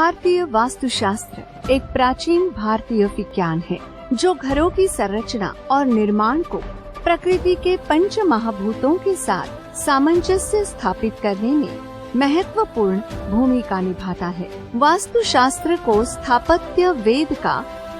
भारतीय वास्तुशास्त्र एक प्राचीन भारतीय विज्ञान है जो घरों की संरचना और निर्माण को प्रकृति के पंच महाभूतों के साथ सामंजस्य स्थापित करने में महत्वपूर्ण भूमिका निभाता है। वास्तुशास्त्र को स्थापत्य वेद का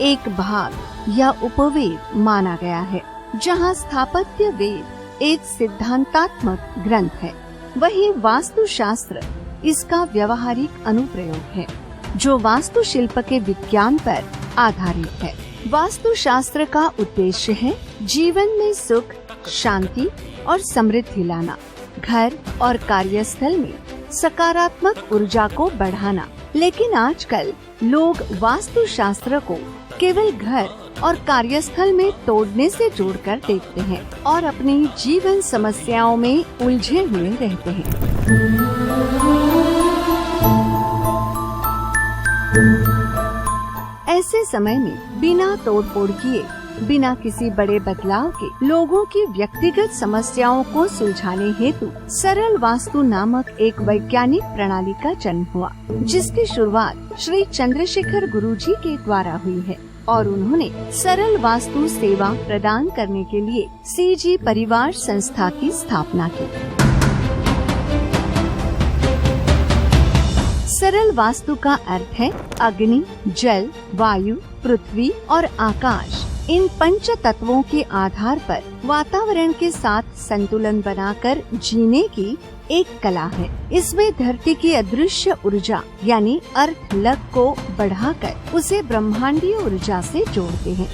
एक भाग या उपवेद माना गया है। जहां स्थापत्य वेद एक सिद्धांतात्मक ग्रंथ है, वहीं वास्तुशास्त्र इसका व्यवहारिक अनुप्रयोग है जो वास्तुशिल्प के विज्ञान पर आधारित है। वास्तुशास्त्र का उद्देश्य है जीवन में सुख, शांति और समृद्धि लाना, घर और कार्यस्थल में सकारात्मक ऊर्जा को बढ़ाना। लेकिन आजकल लोग वास्तुशास्त्र को केवल घर और कार्यस्थल में तोड़ने से जोड़कर देखते हैं और अपनी जीवन समस्याओं में उलझे हुए रहते हैं। ऐसे समय में बिना तोड़फोड़ किए, बिना किसी बड़े बदलाव के लोगों की व्यक्तिगत समस्याओं को सुलझाने हेतु सरल वास्तु नामक एक वैज्ञानिक प्रणाली का जन्म हुआ, जिसकी शुरुआत श्री चंद्रशेखर गुरुजी के द्वारा हुई है और उन्होंने सरल वास्तु सेवा प्रदान करने के लिए सीजी परिवार संस्था की स्थापना की। सरल वास्तु का अर्थ है अग्नि, जल, वायु, पृथ्वी और आकाश, इन पंच तत्वों के आधार पर वातावरण के साथ संतुलन बनाकर जीने की एक कला है। इसमें धरती की अदृश्य ऊर्जा यानी अर्थ लग को बढ़ाकर उसे ब्रह्मांडीय ऊर्जा से जोड़ते हैं।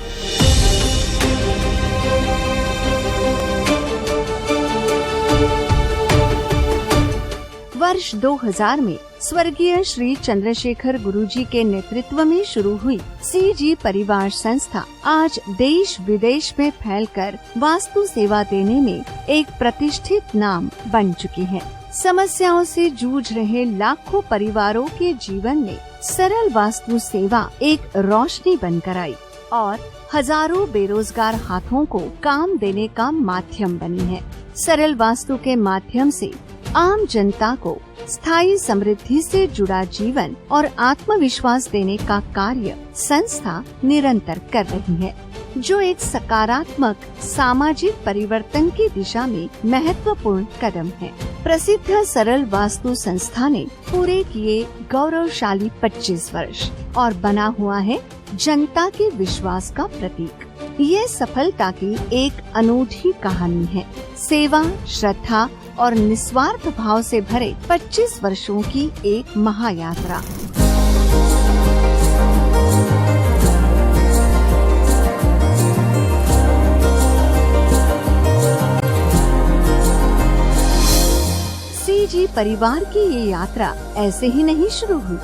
वर्ष 2000 में स्वर्गीय श्री चंद्रशेखर गुरुजी के नेतृत्व में शुरू हुई सीजी परिवार संस्था आज देश विदेश में फैलकर वास्तु सेवा देने में एक प्रतिष्ठित नाम बन चुकी है। समस्याओं से जूझ रहे लाखों परिवारों के जीवन में सरल वास्तु सेवा एक रोशनी बनकर आई और हजारों बेरोजगार हाथों को काम देने का माध्यम बनी है। सरल वास्तु के माध्यम से आम जनता को स्थायी समृद्धि से जुड़ा जीवन और आत्मविश्वास देने का कार्य संस्था निरंतर कर रही है, जो एक सकारात्मक सामाजिक परिवर्तन की दिशा में महत्वपूर्ण कदम है। प्रसिद्ध सरल वास्तु संस्था ने पूरे किए गौरवशाली 25 वर्ष और बना हुआ है जनता के विश्वास का प्रतीक। ये सफलता की एक अनूठी कहानी है। सेवा, श्रद्धा और निस्वार्थ भाव से भरे 25 वर्षों की एक महायात्रा। सीजी परिवार की ये यात्रा ऐसे ही नहीं शुरू हुई।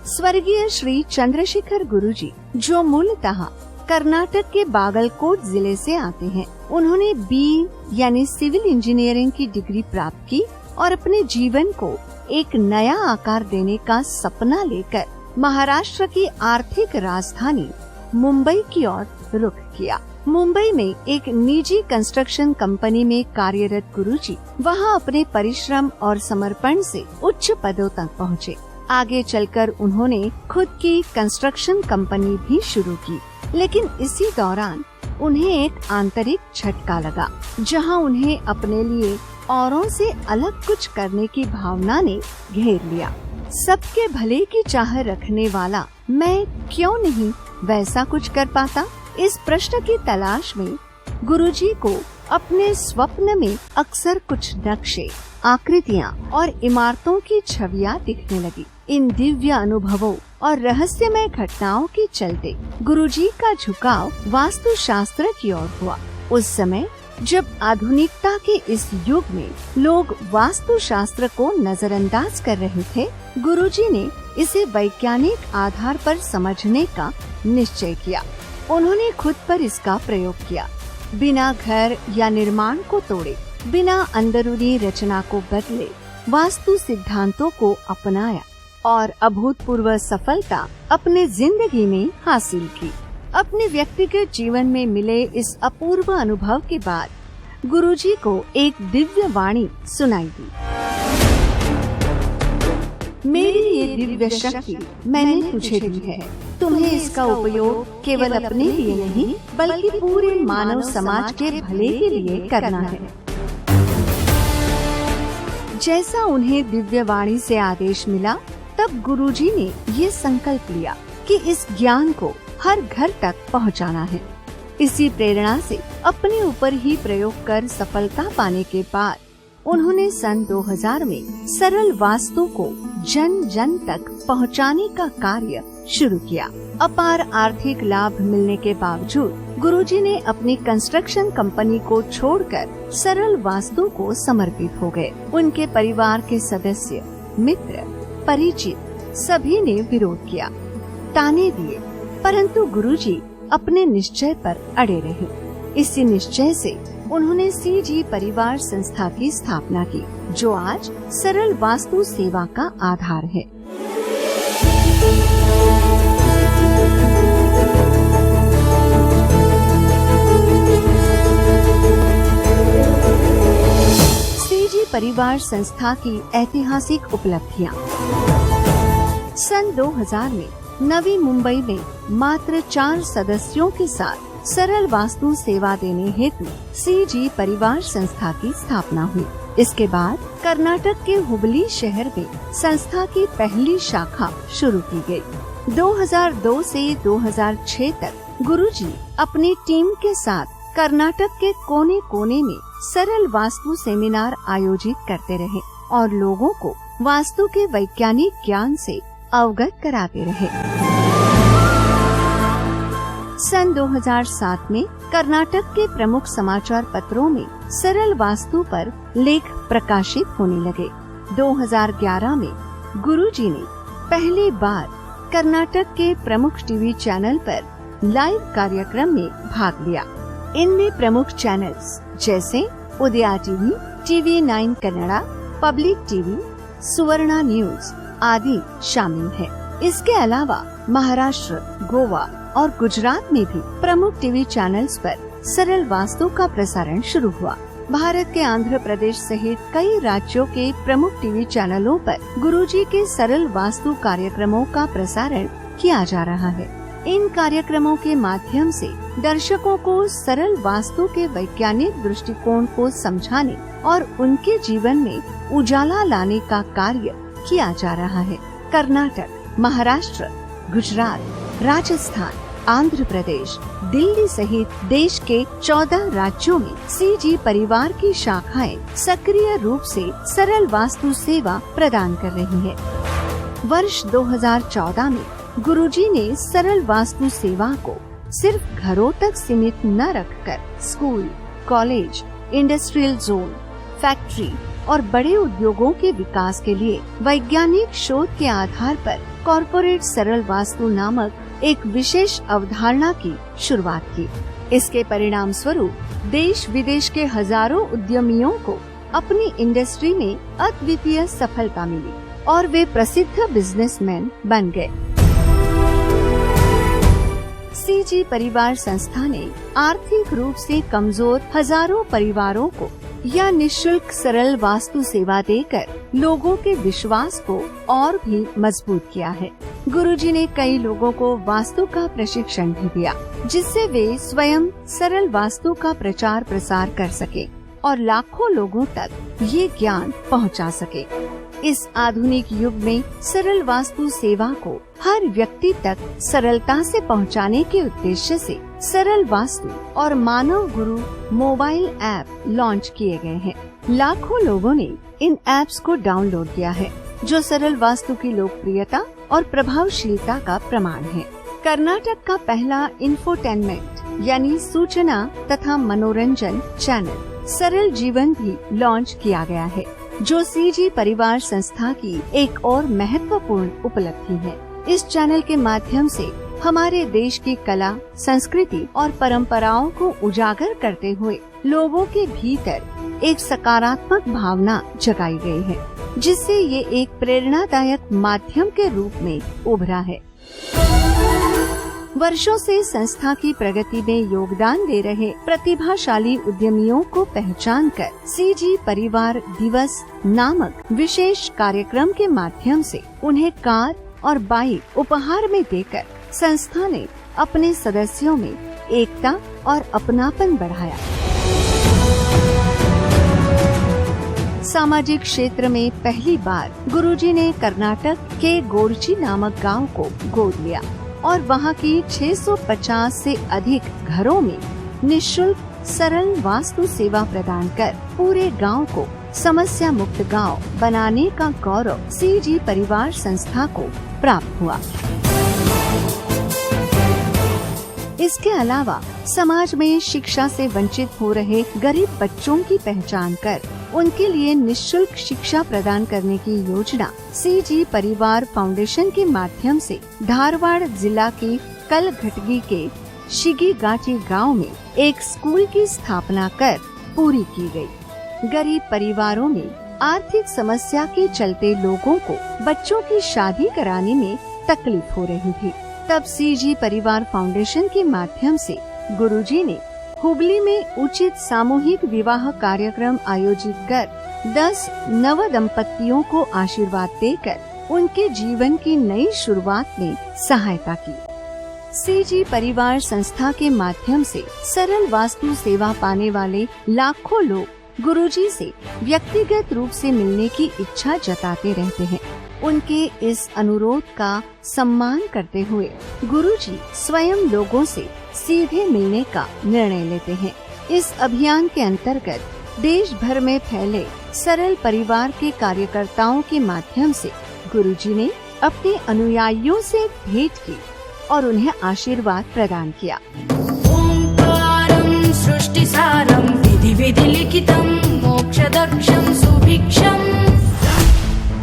स्वर्गीय श्री चंद्रशेखर गुरुजी, जो मूलतः कर्नाटक के बागलकोट जिले से आते हैं, उन्होंने बी यानी सिविल इंजीनियरिंग की डिग्री प्राप्त की और अपने जीवन को एक नया आकार देने का सपना लेकर महाराष्ट्र की आर्थिक राजधानी मुंबई की ओर रुख किया। मुंबई में एक निजी कंस्ट्रक्शन कंपनी में कार्यरत गुरुजी वहां अपने परिश्रम और समर्पण से उच्च पदों तक पहुँचे। आगे चलकर उन्होंने खुद की कंस्ट्रक्शन कंपनी भी शुरू की, लेकिन इसी दौरान उन्हें एक आंतरिक झटका लगा, जहां उन्हें अपने लिए औरों से अलग कुछ करने की भावना ने घेर लिया। सबके भले की चाह रखने वाला मैं क्यों नहीं वैसा कुछ कर पाता? इस प्रश्न की तलाश में गुरुजी को अपने स्वप्न में अक्सर कुछ नक्शे, आकृतियाँ और इमारतों की छवियाँ दिखने लगी। इन दिव्य अनुभवों और रहस्यमय घटनाओं के चलते गुरुजी का झुकाव वास्तुशास्त्र की ओर हुआ। उस समय जब आधुनिकता के इस युग में लोग वास्तुशास्त्र को नजरअंदाज कर रहे थे, गुरुजी ने इसे वैज्ञानिक आधार पर समझने का निश्चय किया। उन्होंने खुद पर इसका प्रयोग किया, बिना घर या निर्माण को तोड़े, बिना अंदरूनी रचना को बदले, वास्तु सिद्धांतों को अपनाया और अभूतपूर्व सफलता अपने जिंदगी में हासिल की। अपने व्यक्तिगत जीवन में मिले इस अपूर्व अनुभव के बाद गुरुजी को एक दिव्य वाणी सुनाई दी। मेरी ये दिव्य शक्ति मैंने तुझे दी है। तुम्हें इसका उपयोग केवल अपने लिए नहीं बल्कि पूरे मानव समाज के भले के लिए करना है। जैसा उन्हें दिव्य वाणी से आदेश मिला, तब गुरुजी ने ये संकल्प लिया कि इस ज्ञान को हर घर तक पहुंचाना है। इसी प्रेरणा से अपने ऊपर ही प्रयोग कर सफलता पाने के बाद उन्होंने सन 2000 में सरल वास्तु को जन जन तक पहुंचाने का कार्य शुरू किया। अपार आर्थिक लाभ मिलने के बावजूद गुरुजी ने अपनी कंस्ट्रक्शन कंपनी को छोड़कर सरल वास्तु को समर्पित हो गए। उनके परिवार के सदस्य, मित्र, परिचित सभी ने विरोध किया, ताने दिए, परंतु गुरुजी अपने निश्चय पर अड़े रहे। इसी निश्चय से उन्होंने सीजी परिवार संस्था की स्थापना की, जो आज सरल वास्तु सेवा का आधार है। सीजी परिवार संस्था की ऐतिहासिक उपलब्धियां। सन 2000 में नवी मुंबई में मात्र 4 सदस्यों के साथ सरल वास्तु सेवा देने हेतु सीजी परिवार संस्था की स्थापना हुई। इसके बाद कर्नाटक के हुबली शहर में संस्था की पहली शाखा शुरू की गई। 2002 से 2006 तक गुरुजी अपनी टीम के साथ कर्नाटक के कोने कोने में सरल वास्तु सेमिनार आयोजित करते रहे और लोगों को वास्तु के वैज्ञानिक ज्ञान से अवगत कराते रहे। सन 2007 में कर्नाटक के प्रमुख समाचार पत्रों में सरल वास्तु पर लेख प्रकाशित होने लगे। 2011 में गुरुजी ने पहली बार कर्नाटक के प्रमुख टीवी चैनल पर लाइव कार्यक्रम में भाग लिया। इनमें प्रमुख चैनल्स जैसे Udaya TV, TV9 Kannada, public TV, Suvarna news आदि शामिल है। इसके अलावा महाराष्ट्र, गोवा और गुजरात में भी प्रमुख टीवी चैनल्स पर सरल वास्तु का प्रसारण शुरू हुआ। भारत के आंध्र प्रदेश सहित कई राज्यों के प्रमुख टीवी चैनलों पर गुरुजी के सरल वास्तु कार्यक्रमों का प्रसारण किया जा रहा है। इन कार्यक्रमों के माध्यम से दर्शकों को सरल वास्तु के वैज्ञानिक दृष्टिकोण को समझाने और उनके जीवन में उजाला लाने का कार्य किया जा रहा है। कर्नाटक, महाराष्ट्र, गुजरात, राजस्थान, आंध्र प्रदेश, दिल्ली सहित देश के 14 राज्यों में सीजी परिवार की शाखाएं सक्रिय रूप से सरल वास्तु सेवा प्रदान कर रही है। वर्ष 2014 में गुरुजी ने सरल वास्तु सेवा को सिर्फ घरों तक सीमित न रखकर school, college, industrial zone, factory और बड़े उद्योगों के विकास के लिए वैज्ञानिक शोध के आधार पर कॉर्पोरेट सरल वास्तु नामक एक विशेष अवधारणा की शुरुआत की। इसके परिणाम स्वरूप देश विदेश के हजारों उद्यमियों को अपनी इंडस्ट्री में अद्वितीय सफलता मिली और वे प्रसिद्ध बिजनेसमैन बन गए। सीजी परिवार संस्था ने आर्थिक रूप से कमजोर हजारों परिवारों को या निःशुल्क सरल वास्तु सेवा देकर लोगों के विश्वास को और भी मजबूत किया है। गुरुजी ने कई लोगों को वास्तु का प्रशिक्षण भी दिया, जिससे वे स्वयं सरल वास्तु का प्रचार प्रसार कर सके और लाखों लोगों तक ये ज्ञान पहुंचा सके। इस आधुनिक युग में सरल वास्तु सेवा को हर व्यक्ति तक सरलता से पहुंचाने के उद्देश्य से सरल वास्तु और मानव गुरु मोबाइल ऐप लॉन्च किए गए हैं। लाखों लोगों ने इन ऐप्स को डाउनलोड किया है, जो सरल वास्तु की लोकप्रियता और प्रभावशीलता का प्रमाण है। कर्नाटक का पहला इंफोटेनमेंट यानी सूचना तथा मनोरंजन चैनल सरल जीवन भी लॉन्च किया गया है, जो सीजी परिवार संस्था की एक और महत्वपूर्ण उपलब्धि है। इस चैनल के माध्यम से हमारे देश की कला, संस्कृति और परंपराओं को उजागर करते हुए लोगों के भीतर एक सकारात्मक भावना जगाई गई है, जिससे ये एक प्रेरणादायक माध्यम के रूप में उभरा है। वर्षों से संस्था की प्रगति में योगदान दे रहे प्रतिभाशाली उद्यमियों को पहचान कर सीजी परिवार दिवस नामक विशेष कार्यक्रम के माध्यम से उन्हें कार और बाइक उपहार में देकर संस्था ने अपने सदस्यों में एकता और अपनापन बढ़ाया। सामाजिक क्षेत्र में पहली बार गुरुजी ने कर्नाटक के गोरची नामक गांव को गोद लिया और वहां की 650 से अधिक घरों में निःशुल्क सरल वास्तु सेवा प्रदान कर पूरे गांव को समस्या मुक्त गांव बनाने का गौरव सीजी परिवार संस्था को प्राप्त हुआ। इसके अलावा समाज में शिक्षा से वंचित हो रहे गरीब बच्चों की पहचान कर उनके लिए निःशुल्क शिक्षा प्रदान करने की योजना सीजी परिवार फाउंडेशन के माध्यम से धारवाड़ जिला के कलघटगी के शिगीगाची गांव में एक स्कूल की स्थापना कर पूरी की गई। गरीब परिवारों में आर्थिक समस्या के चलते लोगों को बच्चों की शादी कराने में तकलीफ हो रही थी। तब सीजी परिवार फाउंडेशन के माध्यम से गुरुजी ने हुबली में उचित सामूहिक विवाह कार्यक्रम आयोजित कर 10 नव दंपतियों को आशीर्वाद देकर उनके जीवन की नई शुरुआत में सहायता की। सीजी परिवार संस्था के माध्यम से सरल वास्तु सेवा पाने वाले लाखों लोग गुरुजी से व्यक्तिगत रूप से मिलने की इच्छा जताते रहते हैं। उनके इस अनुरोध का सम्मान करते हुए गुरुजी स्वयं लोगों से सीधे मिलने का निर्णय लेते हैं। इस अभियान के अंतर्गत देश भर में फैले सरल परिवार के कार्यकर्ताओं के माध्यम से गुरुजी ने अपने अनुयायियों से भेंट की और उन्हें आशीर्वाद प्रदान किया। ओंकारं सृष्टिसारं विधि विधि लिखितं मोक्षदक्षं सुभिक्षम्।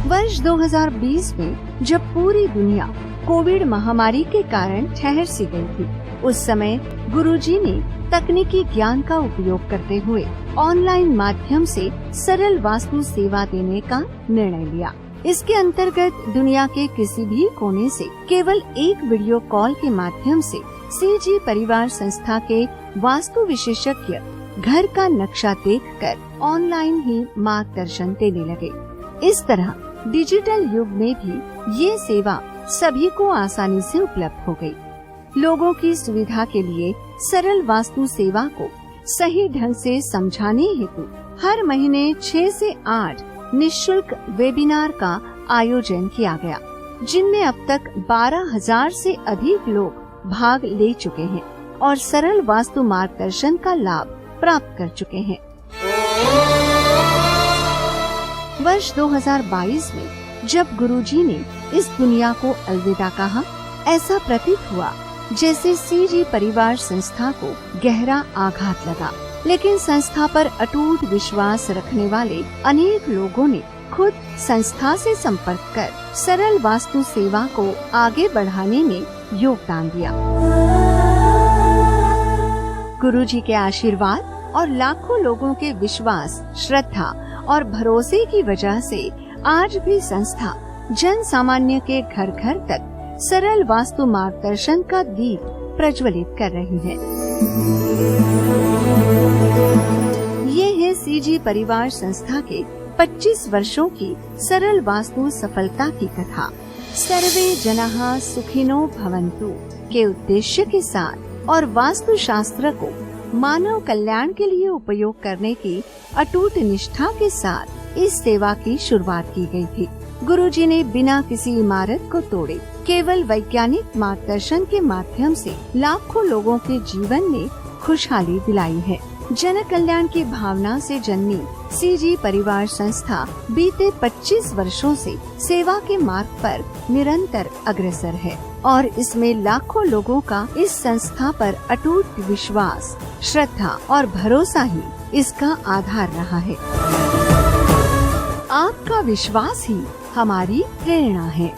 वर्ष 2020 में जब पूरी दुनिया कोविड महामारी के कारण ठहर सी गई थी, उस समय गुरुजी ने तकनीकी ज्ञान का उपयोग करते हुए ऑनलाइन माध्यम से सरल वास्तु सेवा देने का निर्णय लिया। इसके अंतर्गत दुनिया के किसी भी कोने से केवल एक वीडियो कॉल के माध्यम से सीजी परिवार संस्था के वास्तु विशेषज्ञ घर का नक्शा देखकर ऑनलाइन ही मार्गदर्शन देने लगे। इस तरह डिजिटल युग में भी ये सेवा सभी को आसानी से उपलब्ध हो गई। लोगों की सुविधा के लिए सरल वास्तु सेवा को सही ढंग से समझाने हेतु हर महीने 6 से 8 निःशुल्क वेबिनार का आयोजन किया गया, जिनमें अब तक 12,000 से अधिक लोग भाग ले चुके हैं और सरल वास्तु मार्गदर्शन का लाभ प्राप्त कर चुके हैं। वर्ष 2022 में जब गुरुजी ने इस दुनिया को अलविदा कहा, ऐसा प्रतीत हुआ जैसे सीजी परिवार संस्था को गहरा आघात लगा। लेकिन संस्था पर अटूट विश्वास रखने वाले अनेक लोगों ने खुद संस्था से संपर्क कर सरल वास्तु सेवा को आगे बढ़ाने में योगदान दिया। गुरुजी के आशीर्वाद और लाखों लोगों के विश्वास, श्रद्धा और भरोसे की वजह से आज भी संस्था जन सामान्य के घर घर तक सरल वास्तु मार्गदर्शन का दीप प्रज्वलित कर रही है। ये है सीजी परिवार संस्था के 25 वर्षों की सरल वास्तु सफलता की कथा। सर्वे जनाः सुखिनो भवन्तु के उद्देश्य के साथ और वास्तु शास्त्र को मानव कल्याण के लिए उपयोग करने की अटूट निष्ठा के साथ इस सेवा की शुरुआत की गई थी। गुरुजी ने बिना किसी इमारत को तोड़े केवल वैज्ञानिक मार्गदर्शन के माध्यम से लाखों लोगों के जीवन में खुशहाली दिलाई है। जन कल्याण की भावना से जन्मी सीजी परिवार संस्था बीते 25 वर्षों से सेवा के मार्ग पर निरंतर अग्रसर है और इसमें लाखों लोगों का इस संस्था पर अटूट विश्वास, श्रद्धा और भरोसा ही इसका आधार रहा है। आपका विश्वास ही हमारी प्रेरणा है।